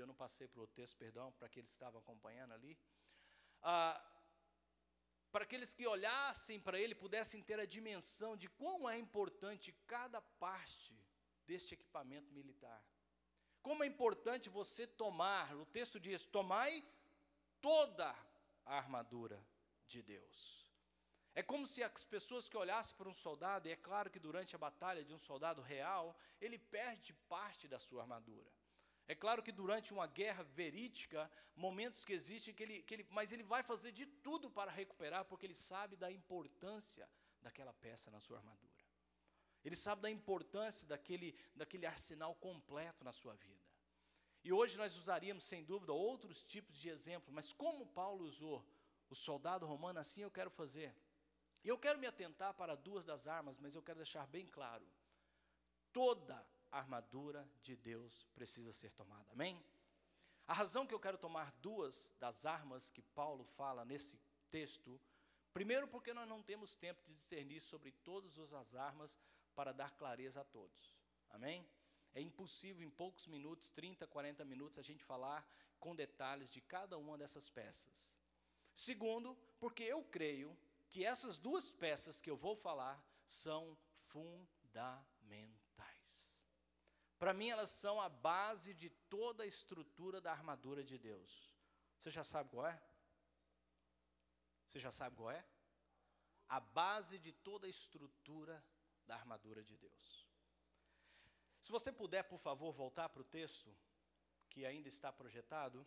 eu não passei para o texto, perdão, para aqueles que estavam acompanhando ali, para aqueles que olhassem para ele, pudessem ter a dimensão de quão é importante cada parte deste equipamento militar. Como é importante você tomar, o texto diz, tomai toda a armadura de Deus. É como se as pessoas que olhassem para um soldado, e é claro que durante a batalha de um soldado real, ele perde parte da sua armadura. É claro que durante uma guerra verídica, momentos que existem, mas ele vai fazer de tudo para recuperar, porque ele sabe da importância daquela peça na sua armadura. Ele sabe da importância daquele arsenal completo na sua vida. E hoje nós usaríamos, sem dúvida, outros tipos de exemplos, mas como Paulo usou o soldado romano, assim eu quero fazer. E eu quero me atentar para duas das armas, mas eu quero deixar bem claro. Toda a armadura de Deus precisa ser tomada, amém? A razão que eu quero tomar duas das armas que Paulo fala nesse texto, primeiro porque nós não temos tempo de discernir sobre todas as armas para dar clareza a todos, amém? É impossível em poucos minutos, 30, 40 minutos, a gente falar com detalhes de cada uma dessas peças. Segundo, porque eu creio que essas duas peças que eu vou falar são fundamentais. Para mim, elas são a base de toda a estrutura da armadura de Deus. Você já sabe qual é? Você já sabe qual é? A base de toda a estrutura da armadura de Deus. Se você puder, por favor, voltar para o texto, que ainda está projetado,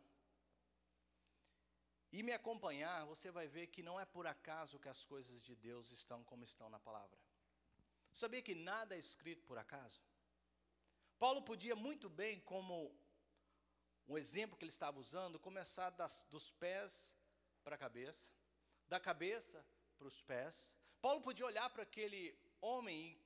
e me acompanhar, você vai ver que não é por acaso que as coisas de Deus estão como estão na palavra. Sabia que nada é escrito por acaso? Paulo podia muito bem, como um exemplo que ele estava usando, começar dos pés para a cabeça, da cabeça para os pés. Paulo podia olhar para aquele homem e,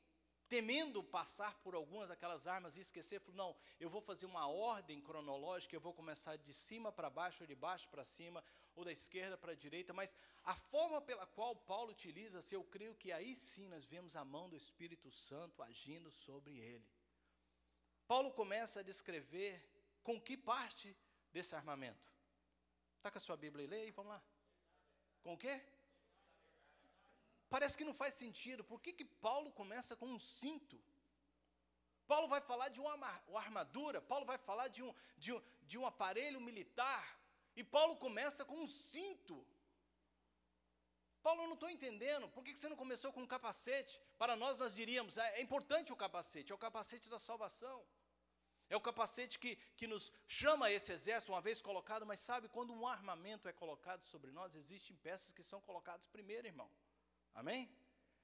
temendo passar por algumas daquelas armas e esquecer, falou, não, eu vou fazer uma ordem cronológica, eu vou começar de cima para baixo, ou de baixo para cima, ou da esquerda para a direita, mas a forma pela qual Paulo utiliza-se, eu creio que aí sim nós vemos a mão do Espírito Santo agindo sobre ele. Paulo começa a descrever com que parte desse armamento. Está com a sua Bíblia e leia, vamos lá. Com o quê? Parece que não faz sentido. Por que Paulo começa com um cinto? Paulo vai falar de uma armadura, Paulo vai falar de um aparelho militar, e Paulo começa com um cinto. Paulo, eu não estou entendendo, por que você não começou com um capacete? Para nós diríamos, é importante o capacete, é o capacete da salvação. É o capacete que nos chama a esse exército, uma vez colocado, mas sabe, quando um armamento é colocado sobre nós, existem peças que são colocadas primeiro, irmão. Amém?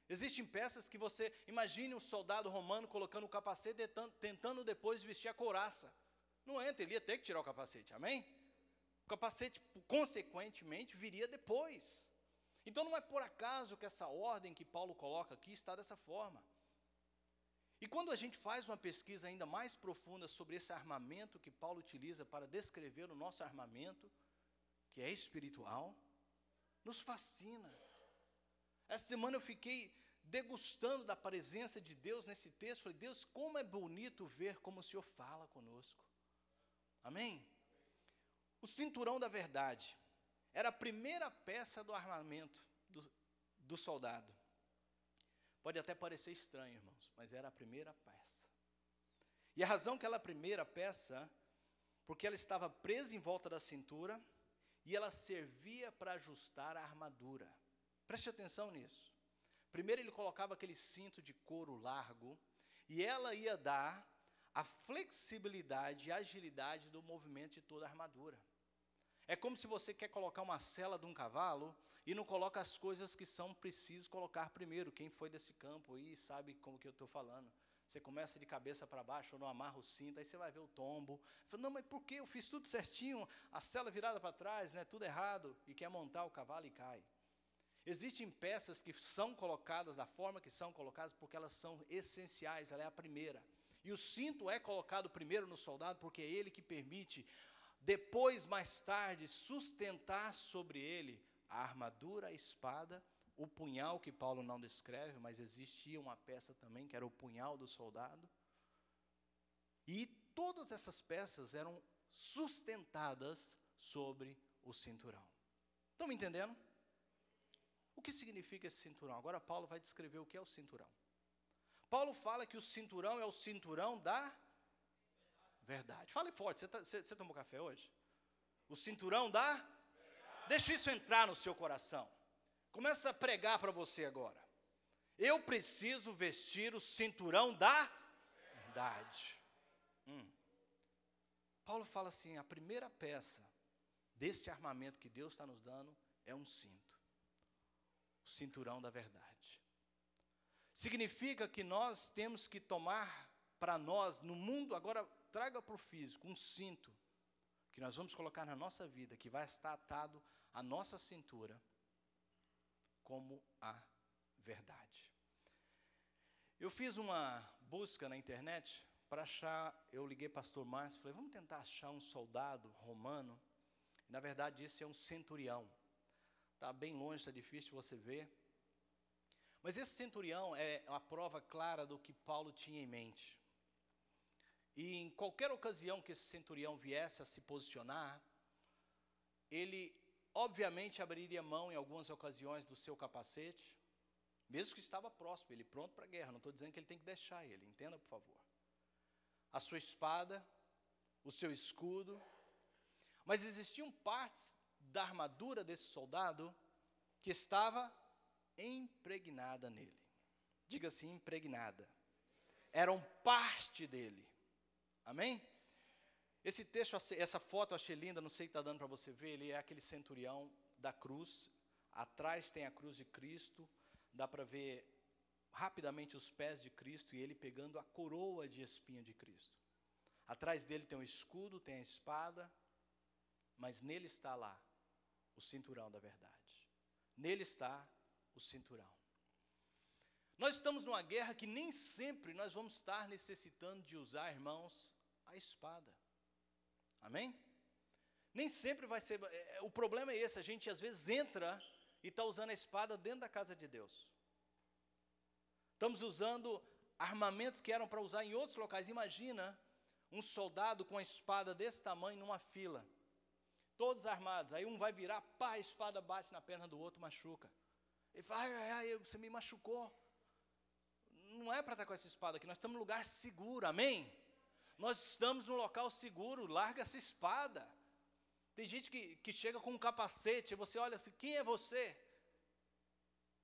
Existem peças que você, imagine um soldado romano colocando o capacete, tentando depois vestir a couraça. Não entra, ele ia ter que tirar o capacete, amém? O capacete, consequentemente, viria depois. Então não é por acaso que essa ordem que Paulo coloca aqui está dessa forma. E quando a gente faz uma pesquisa ainda mais profunda sobre esse armamento que Paulo utiliza para descrever o nosso armamento, que é espiritual, nos fascina. Essa semana eu fiquei degustando da presença de Deus nesse texto. Falei, Deus, como é bonito ver como o Senhor fala conosco. Amém? O cinturão da verdade era a primeira peça do armamento do soldado. Pode até parecer estranho, irmãos, mas era a primeira peça. E a razão que ela é a primeira peça, porque ela estava presa em volta da cintura e ela servia para ajustar a armadura. Preste atenção nisso. Primeiro ele colocava aquele cinto de couro largo e ela ia dar a flexibilidade e agilidade do movimento de toda a armadura. É como se você quer colocar uma sela de um cavalo e não coloca as coisas que são precisas colocar primeiro. Quem foi desse campo aí sabe como que eu estou falando. Você começa de cabeça para baixo, ou não amarra o cinto, aí você vai ver o tombo. Fala, não, mas por quê? Eu fiz tudo certinho, a sela virada para trás, né, tudo errado, e quer montar o cavalo e cai. Existem peças que são colocadas da forma que são colocadas porque elas são essenciais, ela é a primeira. E o cinto é colocado primeiro no soldado porque é ele que permite, depois, mais tarde, sustentar sobre ele a armadura, a espada, o punhal que Paulo não descreve, mas existia uma peça também que era o punhal do soldado. E todas essas peças eram sustentadas sobre o cinturão. Estão me entendendo? O que significa esse cinturão? Agora Paulo vai descrever o que é o cinturão. Paulo fala que o cinturão é o cinturão da verdade. Fale forte, você tomou café hoje? O cinturão da verdade. Deixa isso entrar no seu coração. Começa a pregar para você agora. Eu preciso vestir o cinturão da verdade. Paulo fala assim, a primeira peça desse armamento que Deus está nos dando é um cinto. O cinturão da verdade. Significa que nós temos que tomar para nós, no mundo, agora traga para o físico, um cinto, que nós vamos colocar na nossa vida, que vai estar atado à nossa cintura, como a verdade. Eu fiz uma busca na internet para achar, eu liguei para o pastor Márcio, falei, vamos tentar achar um soldado romano. Na verdade, isso é um centurião. Está bem longe, está difícil de você ver. Mas esse centurião é uma prova clara do que Paulo tinha em mente. E em qualquer ocasião que esse centurião viesse a se posicionar, ele obviamente abriria mão em algumas ocasiões do seu capacete, mesmo que estava próximo, ele pronto para a guerra. Não estou dizendo que ele tem que deixar ele, entenda por favor. A sua espada, o seu escudo. Mas existiam partes da armadura desse soldado que estava impregnada nele. Diga assim, impregnada. Eram parte dele. Amém? Esse texto, essa foto eu achei linda, não sei se está dando para você ver, ele é aquele centurião da cruz. Atrás tem a cruz de Cristo, dá para ver rapidamente os pés de Cristo e ele pegando a coroa de espinho de Cristo. Atrás dele tem o escudo, tem a espada, mas nele está lá o cinturão da verdade. Nele está o cinturão. Nós estamos numa guerra que nem sempre nós vamos estar necessitando de usar, irmãos, a espada. Amém? Nem sempre vai ser. O problema é esse, a gente às vezes entra e está usando a espada dentro da casa de Deus. Estamos usando armamentos que eram para usar em outros locais. Imagina um soldado com a espada desse tamanho numa fila. Todos armados. Aí um vai virar, pá, a espada bate na perna do outro, machuca. Ele fala, ai, você me machucou. Não é para estar com essa espada aqui, nós estamos num lugar seguro, amém? Nós estamos num local seguro, larga essa espada. Tem gente que chega com um capacete, e você olha assim, quem é você?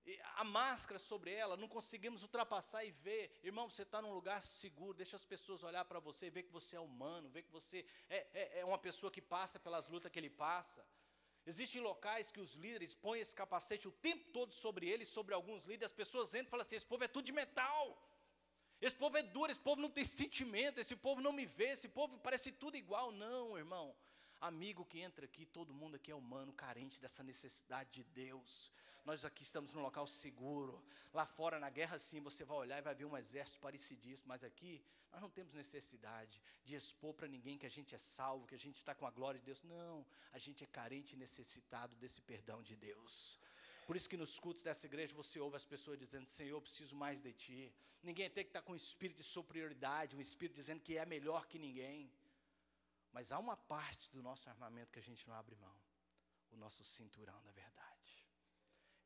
E a máscara sobre ela, não conseguimos ultrapassar e ver. Irmão, você está num lugar seguro, deixa as pessoas olhar para você e ver que você é humano, ver que você é uma pessoa que passa pelas lutas que ele passa. Existem locais que os líderes põem esse capacete o tempo todo sobre ele, sobre alguns líderes, as pessoas entram e falam assim, esse povo é tudo de metal, esse povo é duro, esse povo não tem sentimento, esse povo não me vê, esse povo parece tudo igual. Não, irmão, amigo que entra aqui, todo mundo aqui é humano, carente dessa necessidade de Deus. Nós aqui estamos num local seguro. Lá fora, na guerra, sim, você vai olhar e vai ver um exército parecidíssimo. Mas aqui, nós não temos necessidade de expor para ninguém que a gente é salvo, que a gente está com a glória de Deus. Não, a gente é carente e necessitado desse perdão de Deus. Por isso que nos cultos dessa igreja você ouve as pessoas dizendo, Senhor, eu preciso mais de Ti. Ninguém tem que estar com um espírito de superioridade, um espírito dizendo que é melhor que ninguém. Mas há uma parte do nosso armamento que a gente não abre mão. O nosso cinturão da verdade.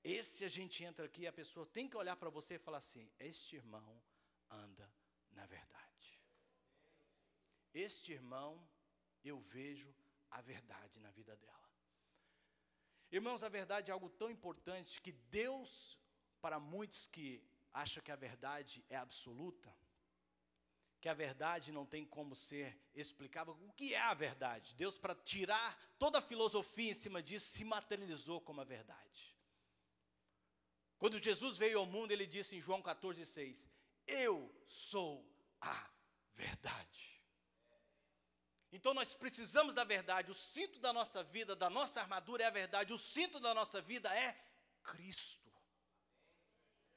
Esse a gente entra aqui e a pessoa tem que olhar para você e falar assim, este irmão anda na verdade. Este irmão, eu vejo a verdade na vida dela. Irmãos, a verdade é algo tão importante que Deus, para muitos que acham que a verdade é absoluta, que a verdade não tem como ser explicável, o que é a verdade? Deus, para tirar toda a filosofia em cima disso, se materializou como a verdade. Quando Jesus veio ao mundo, ele disse em João 14,6, eu sou a verdade. Então nós precisamos da verdade, o cinto da nossa vida, da nossa armadura é a verdade, o cinto da nossa vida é Cristo.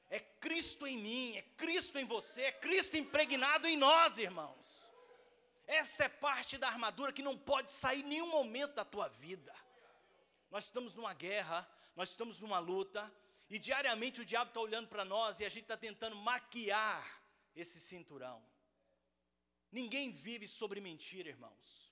É Cristo em mim, é Cristo em você, é Cristo impregnado em nós, irmãos. Essa é parte da armadura que não pode sair em nenhum momento da tua vida. Nós estamos numa guerra, nós estamos numa luta, e diariamente o diabo está olhando para nós e a gente está tentando maquiar esse cinturão. Ninguém vive sobre mentira, irmãos.